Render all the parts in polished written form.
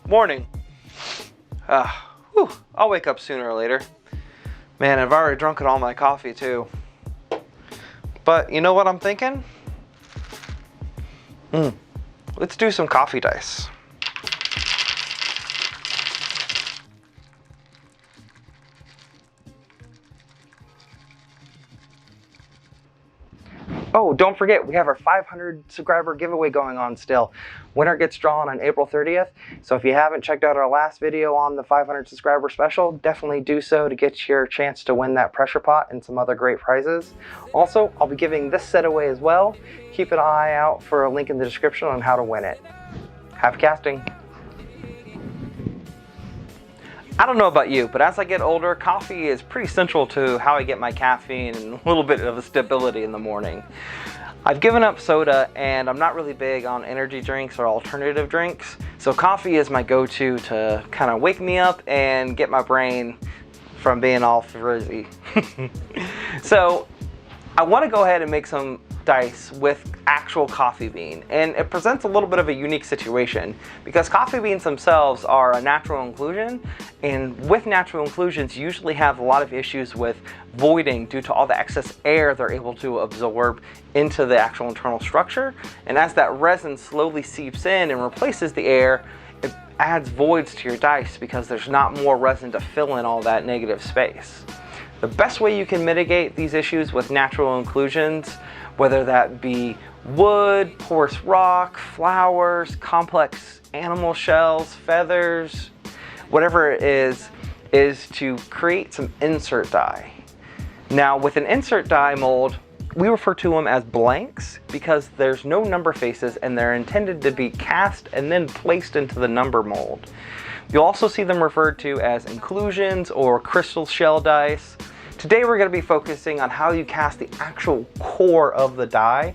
Morning. I'll wake up sooner or later. Man, I've already drunk all my coffee too. But you know what I'm thinking? Let's do some coffee dice. Oh, don't forget, we have our 500 subscriber giveaway going on still. Winner gets drawn on April 30th. So if you haven't checked out our last video on the 500 subscriber special, definitely do so to get your chance to win that pressure pot and some other great prizes. Also, I'll be giving this set away as well. Keep an eye out for a link in the description on how to win it. Happy casting. I don't know about you, but as I get older, coffee is pretty central to how I get my caffeine and a little bit of a stability in the morning. I've given up soda and I'm not really big on energy drinks or alternative drinks, so coffee is my go-to to kind of wake me up and get my brain from being all frizzy. So I want to go ahead and make some dice with actual coffee bean, and it presents a little bit of a unique situation because coffee beans themselves are a natural inclusion, and with natural inclusions you usually have a lot of issues with voiding due to all the excess air they're able to absorb into the actual internal structure, and as that resin slowly seeps in and replaces the air, it adds voids to your dice because there's not more resin to fill in all that negative space. The best way you can mitigate these issues with natural inclusions, whether that be wood, porous rock, flowers, complex animal shells, feathers, whatever it is to create some insert die. Now with an insert die mold, we refer to them as blanks because there's no number faces and they're intended to be cast and then placed into the number mold. You'll also see them referred to as inclusions or crystal shell dice. Today we're going to be focusing on how you cast the actual core of the die.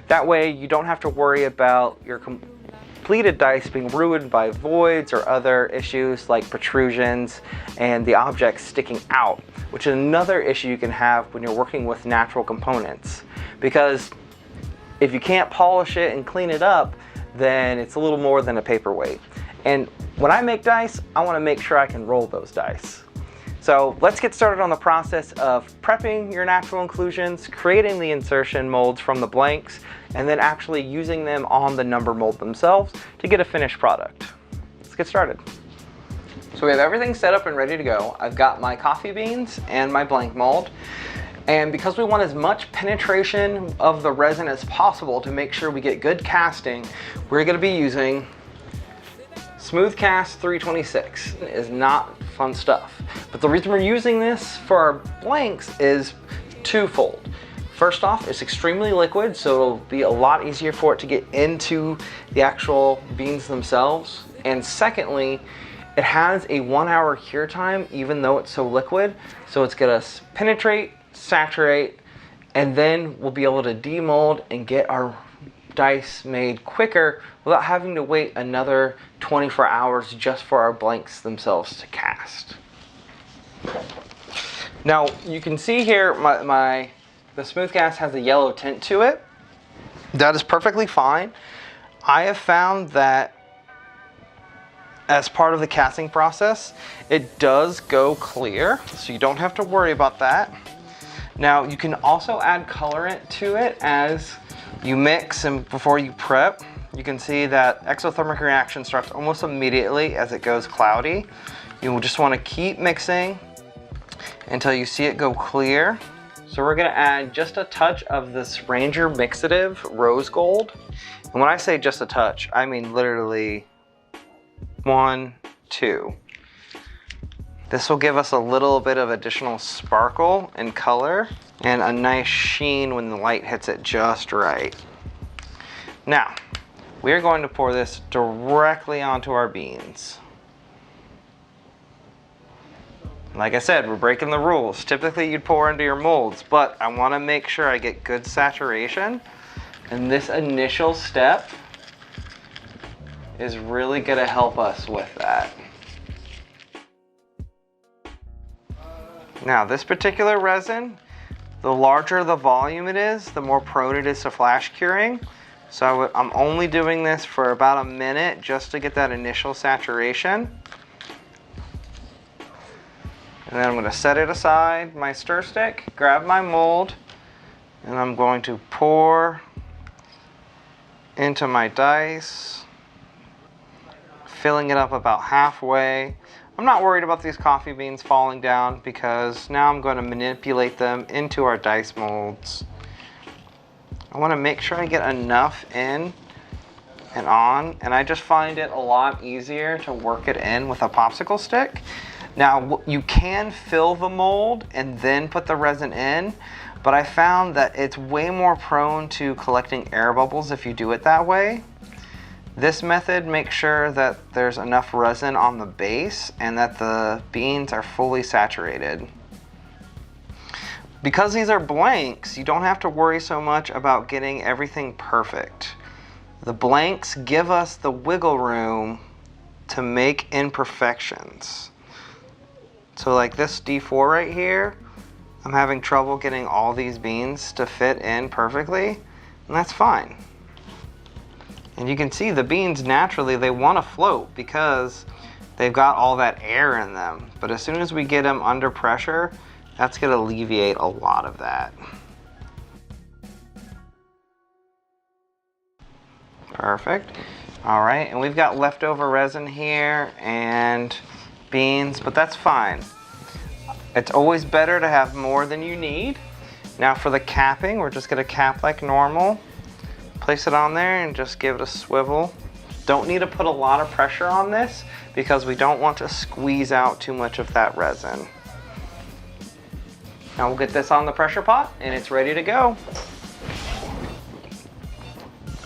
That way you don't have to worry about your completed dice being ruined by voids or other issues like protrusions and the object sticking out, which is another issue you can have when you're working with natural components. Because if you can't polish it and clean it up, then it's a little more than a paperweight. And when I make dice, I want to make sure I can roll those dice. So let's get started on the process of prepping your natural inclusions, creating the insertion molds from the blanks, and then actually using them on the number mold themselves to get a finished product. Let's get started. So we have everything set up and ready to go. I've got my coffee beans and my blank mold. And because we want as much penetration of the resin as possible to make sure we get good casting, we're going to be using Smooth Cast 326. It is not fun stuff. But the reason we're using this for our blanks is twofold. First off, it's extremely liquid, so it'll be a lot easier for it to get into the actual beans themselves. And secondly, it has a 1 hour cure time even though it's so liquid. So it's gonna penetrate, saturate, and then we'll be able to demold and get our dice made quicker without having to wait another 24 hours just for our blanks themselves to cast. Now you can see here the Smooth Cast has a yellow tint to it. That is perfectly fine. I have found that as part of the casting process, it does go clear, so you don't have to worry about that. Now you can also add colorant to it as you mix and before you prep. You can see that exothermic reaction starts almost immediately as it goes cloudy. You will just want to keep mixing until you see it go clear. So we're going to add just a touch of this Ranger Mixative Rose Gold. And when I say just a touch, I mean literally 1, 2. This will give us a little bit of additional sparkle and color and a nice sheen when the light hits it just right. Now, we are going to pour this directly onto our beans. Like I said, we're breaking the rules. Typically you'd pour into your molds, but I want to make sure I get good saturation. And this initial step is really going to help us with that. Now this particular resin The larger the volume it is, the more prone it is to flash curing. So I'm only doing this for about a minute just to get that initial saturation. And then I'm going to set it aside, my stir stick, grab my mold, and I'm going to pour into my dice, filling it up about halfway. I'm not worried about these coffee beans falling down because now I'm going to manipulate them into our dice molds. I want to make sure I get enough in and on, and I just find it a lot easier to work it in with a popsicle stick. Now, you can fill the mold and then put the resin in, but I found that it's way more prone to collecting air bubbles if you do it that way. This method makes sure that there's enough resin on the base and that the beans are fully saturated. Because these are blanks, you don't have to worry so much about getting everything perfect. The blanks give us the wiggle room to make imperfections. So like this D4 right here, I'm having trouble getting all these beans to fit in perfectly, and that's fine. And you can see the beans naturally, they want to float because they've got all that air in them. But as soon as we get them under pressure, that's going to alleviate a lot of that. Perfect. All right, and we've got leftover resin here and beans, but that's fine. It's always better to have more than you need. Now for the capping, we're just gonna cap like normal. Place it on there and just give it a swivel. Don't need to put a lot of pressure on this because we don't want to squeeze out too much of that resin. Now we'll get this on the pressure pot and it's ready to go.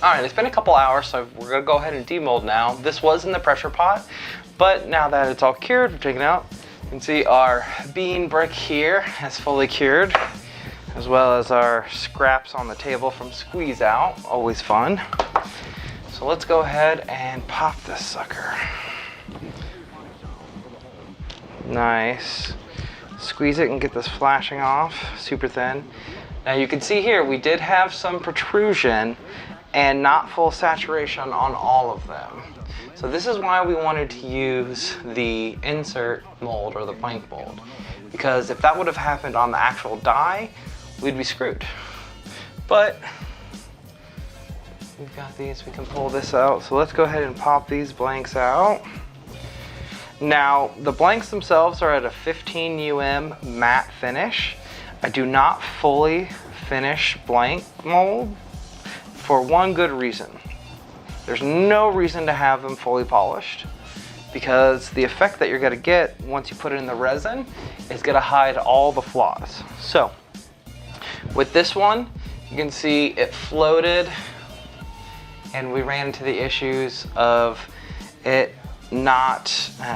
All right, it's been a couple hours, so we're gonna go ahead and demold now. This was in the pressure pot, but now that it's all cured, we're taking it out. You can see our bean brick here has fully cured, as well as our scraps on the table from squeeze out, always fun. So let's go ahead and pop this sucker. Nice. Squeeze it and get this flashing off, super thin. Now you can see here, we did have some protrusion and not full saturation on all of them. So this is why we wanted to use the insert mold or the blank mold, because if that would have happened on the actual die, we'd be screwed. But we've got these, we can pull this out. So let's go ahead and pop these blanks out. Now the blanks themselves are at a 15 matte finish. I do not fully finish blank mold for one good reason. There's no reason to have them fully polished because the effect that you're gonna get once you put it in the resin is gonna hide all the flaws. So with this one, you can see it floated and we ran into the issues of it not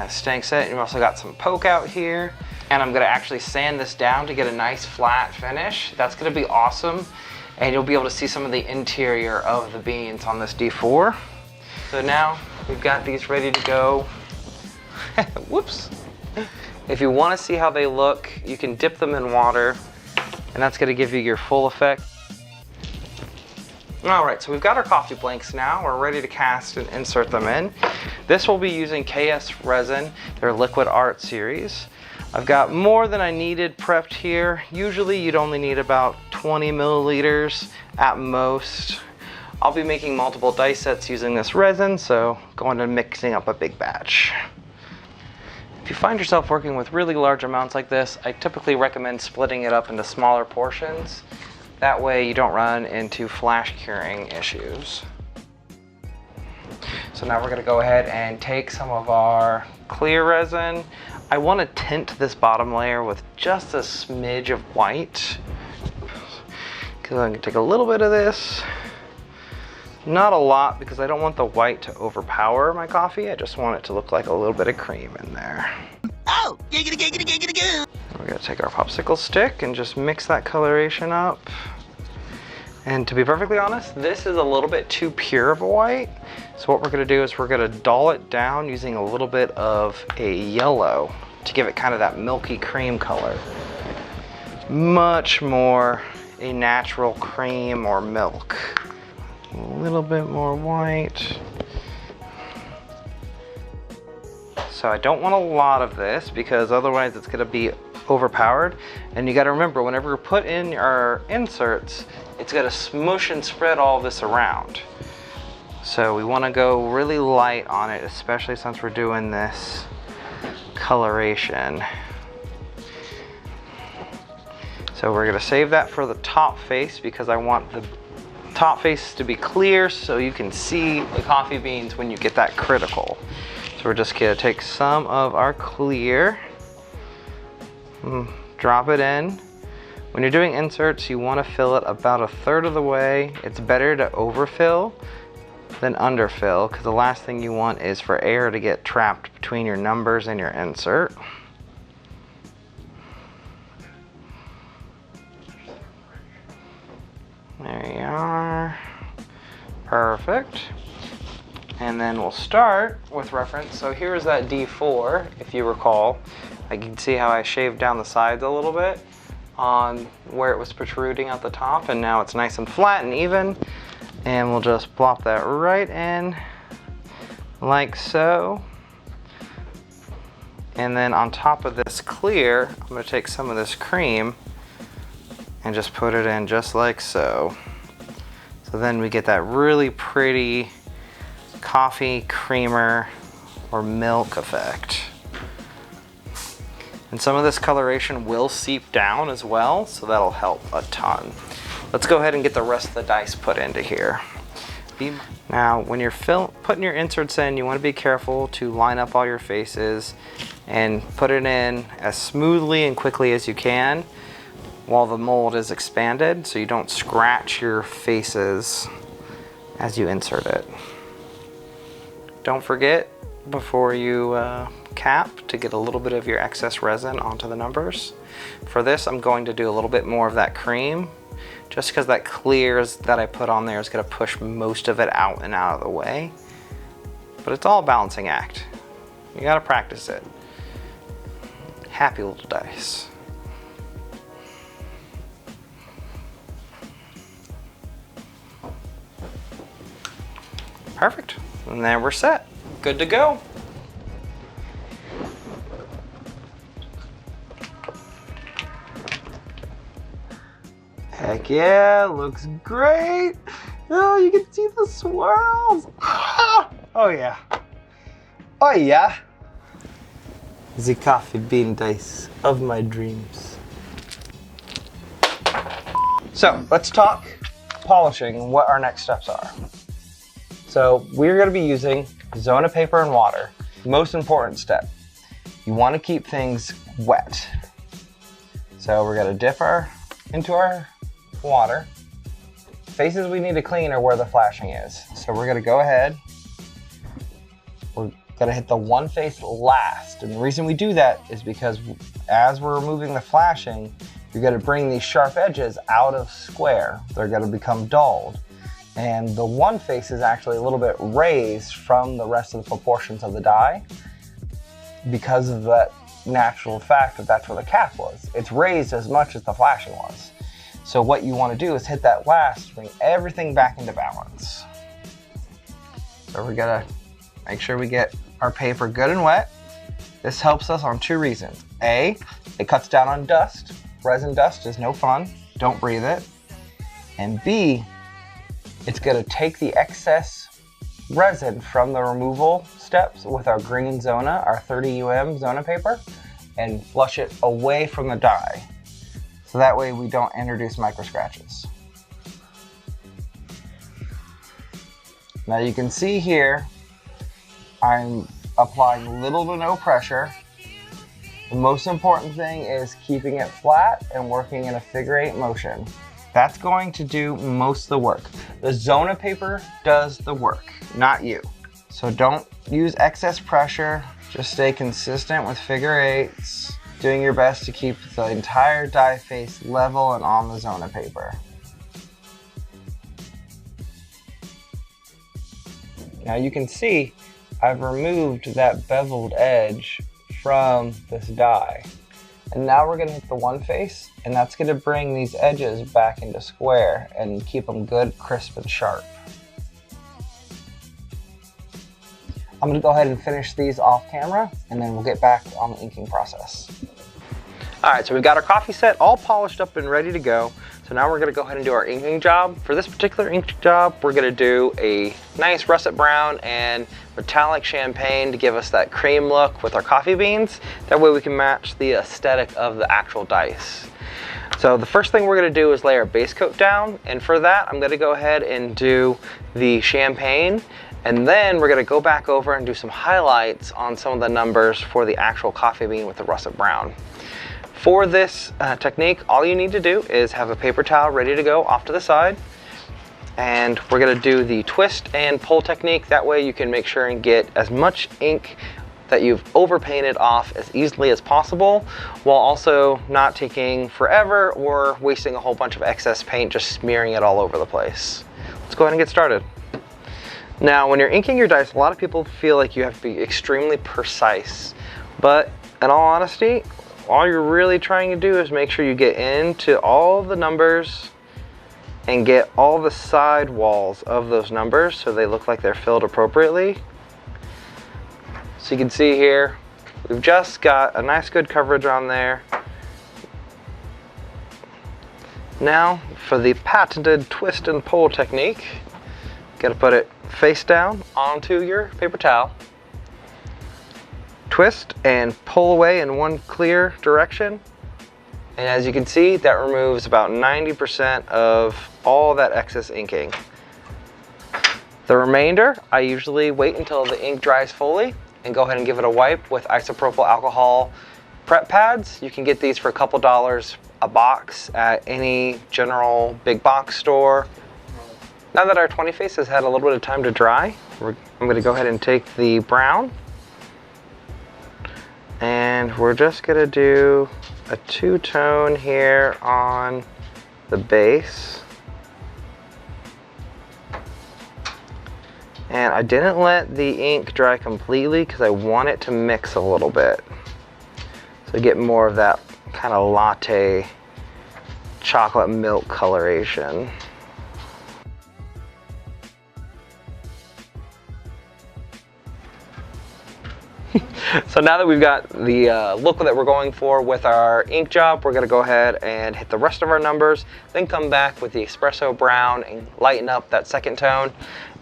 staying set. You've also got some poke out here, and I'm gonna actually sand this down to get a nice flat finish. That's gonna be awesome. And you'll be able to see some of the interior of the beans on this D4. So now we've got these ready to go. Whoops. If you want to see how they look, you can dip them in water, and that's going to give you your full effect. All right, so we've got our coffee blanks now. We're ready to cast and insert them in. This will be using KS resin, their liquid art series. I've got more than I needed prepped here. Usually you'd only need about 20 milliliters at most. I'll be making multiple dice sets using this resin, so going to mixing up a big batch. If you find yourself working with really large amounts like this, I typically recommend splitting it up into smaller portions. That way you don't run into flash curing issues. So now we're gonna go ahead and take some of our clear resin. I want to tint this bottom layer with just a smidge of white. Because I'm going to take a little bit of this. Not a lot because I don't want the white to overpower my coffee. I just want it to look like a little bit of cream in there. Oh, giggity, giggity, giggity, giggity. We're going to take our popsicle stick and just mix that coloration up. And to be perfectly honest, this is a little bit too pure of a white. So what we're gonna do is we're gonna dull it down using a little bit of a yellow to give it kind of that milky cream color. much more a natural cream or milk. A little bit more white. So I don't want a lot of this because otherwise it's gonna be overpowered. And you gotta remember, whenever we put in our inserts, it's gonna smush and spread all this around. So we wanna go really light on it, especially since we're doing this coloration. So we're gonna save that for the top face because I want the top face to be clear so you can see the coffee beans when you get that critical. So we're just gonna take some of our clear, drop it in. When you're doing inserts, you wanna fill it about 1/3 of the way. It's better to overfill than underfill because the last thing you want is for air to get trapped between your numbers and your insert. There you are. Perfect. And then we'll start with reference. So here's that D4, if you recall. I can see how I shaved down the sides a little bit on where it was protruding at the top, and now it's nice and flat and even. And we'll just plop that right in like so. And then on top of this clear, I'm gonna take some of this cream and just put it in just like so. So then we get that really pretty coffee creamer or milk effect. And some of this coloration will seep down as well, so that'll help a ton. Let's go ahead and get the rest of the dice put into here. Now, when you're putting your inserts in, you want to be careful to line up all your faces and put it in as smoothly and quickly as you can while the mold is expanded, so you don't scratch your faces as you insert it. Don't forget, before you cap, to get a little bit of your excess resin onto the numbers. For this, I'm going to do a little bit more of that cream, just because that clears that I put on there is going to push most of it out and out of the way. But it's all a balancing act. You got to practice it. Happy little dice. Perfect. And there we're set. Good to go. Heck yeah, looks great. Oh, you can see the swirls. Oh yeah. Oh yeah. The coffee bean dice of my dreams. So let's talk polishing and what our next steps are. So we're going to be using Zona paper and water. Most important step, you want to keep things wet. So we're going to dip into our water. Faces we need to clean are where the flashing is. So we're going to go ahead. We're going to hit the one face last. And the reason we do that is because as we're removing the flashing, you're going to bring these sharp edges out of square. They're going to become dulled. And the one face is actually a little bit raised from the rest of the proportions of the die because of that natural fact that that's where the cap was. It's raised as much as the flashing was. So what you want to do is hit that last, bring everything back into balance. So we're gonna make sure we get our paper good and wet. This helps us on two reasons. A, it cuts down on dust. Resin dust is no fun. Don't breathe it. And B, it's going to take the excess resin from the removal steps with our green Zona, our 30 Zona paper, and flush it away from the die. So that way we don't introduce micro scratches. Now you can see here, I'm applying little to no pressure. The most important thing is keeping it flat and working in a figure-8 motion. That's going to do most of the work. The Zona paper does the work, not you. So don't use excess pressure. Just stay consistent with figure-8s, doing your best to keep the entire die face level and on the Zona paper. Now you can see I've removed that beveled edge from this die. And now we're gonna hit the one face, and that's gonna bring these edges back into square and keep them good, crisp, and sharp. I'm gonna go ahead and finish these off camera, and then we'll get back on the inking process. All right, so we've got our coffee set all polished up and ready to go. So now we're gonna go ahead and do our inking job. For this particular ink job, we're gonna do a nice russet brown and metallic champagne to give us that cream look with our coffee beans. That way we can match the aesthetic of the actual dice. So the first thing we're gonna do is lay our base coat down. And for that, I'm gonna go ahead and do the champagne. And then we're gonna go back over and do some highlights on some of the numbers for the actual coffee bean with the russet brown. For this technique, all you need to do is have a paper towel ready to go off to the side. And we're gonna do the twist and pull technique. That way you can make sure and get as much ink that you've overpainted off as easily as possible, while also not taking forever or wasting a whole bunch of excess paint just smearing it all over the place. Let's go ahead and get started. Now, when you're inking your dice, a lot of people feel like you have to be extremely precise, but in all honesty, all you're really trying to do is make sure you get into all the numbers and get all the side walls of those numbers so they look like they're filled appropriately. So you can see here, we've just got a nice good coverage on there. Now, for the patented twist and pull technique, gotta put it face down onto your paper towel. Twist and pull away in one clear direction. And as you can see, that removes about 90% of all that excess inking. The remainder, I usually wait until the ink dries fully and go ahead and give it a wipe with isopropyl alcohol prep pads. You can get these for a couple dollars a box at any general big box store. Now that our 20 face has had a little bit of time to dry, I'm gonna go ahead and take the brown, and we're just gonna do a two-tone here on the base. And I didn't let the ink dry completely because I want it to mix a little bit. So get more of that kind of latte chocolate milk coloration. So now that we've got the look that we're going for with our ink job, we're gonna go ahead and hit the rest of our numbers, then come back with the espresso brown and lighten up that second tone,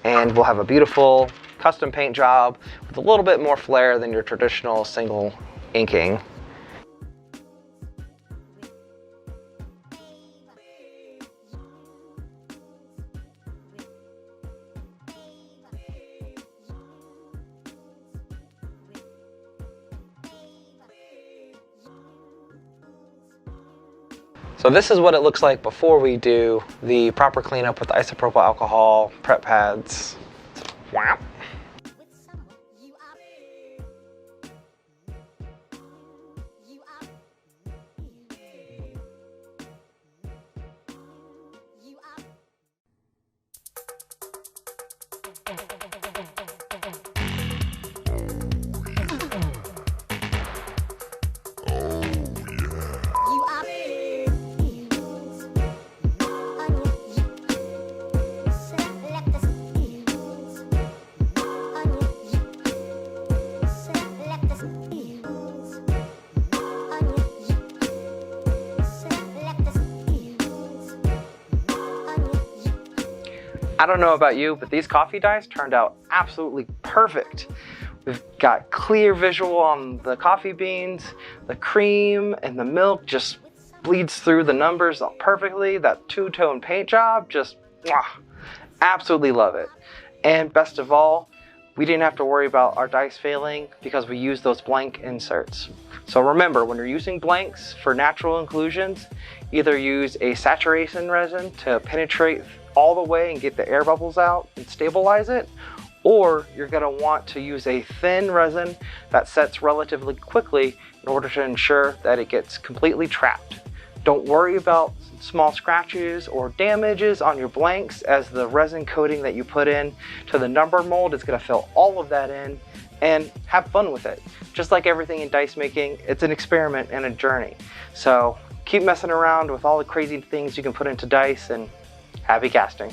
and we'll have a beautiful custom paint job with a little bit more flair than your traditional single inking. So this is what it looks like before we do the proper cleanup with isopropyl alcohol prep pads. Wow. I don't know about you, but these coffee dice turned out absolutely perfect. We've got clear visual on the coffee beans, the cream and the milk just bleeds through the numbers perfectly. That two-tone paint job, just absolutely love it. And best of all, we didn't have to worry about our dice failing because we used those blank inserts. So remember, when you're using blanks for natural inclusions, either use a saturation resin to penetrate all the way and get the air bubbles out and stabilize it, or you're going to want to use a thin resin that sets relatively quickly in order to ensure that it gets completely trapped. Don't worry about small scratches or damages on your blanks, as the resin coating that you put in to the number mold is going to fill all of that in and have fun with it. Just like everything in dice making, it's an experiment and a journey. So keep messing around with all the crazy things you can put into dice, and happy casting.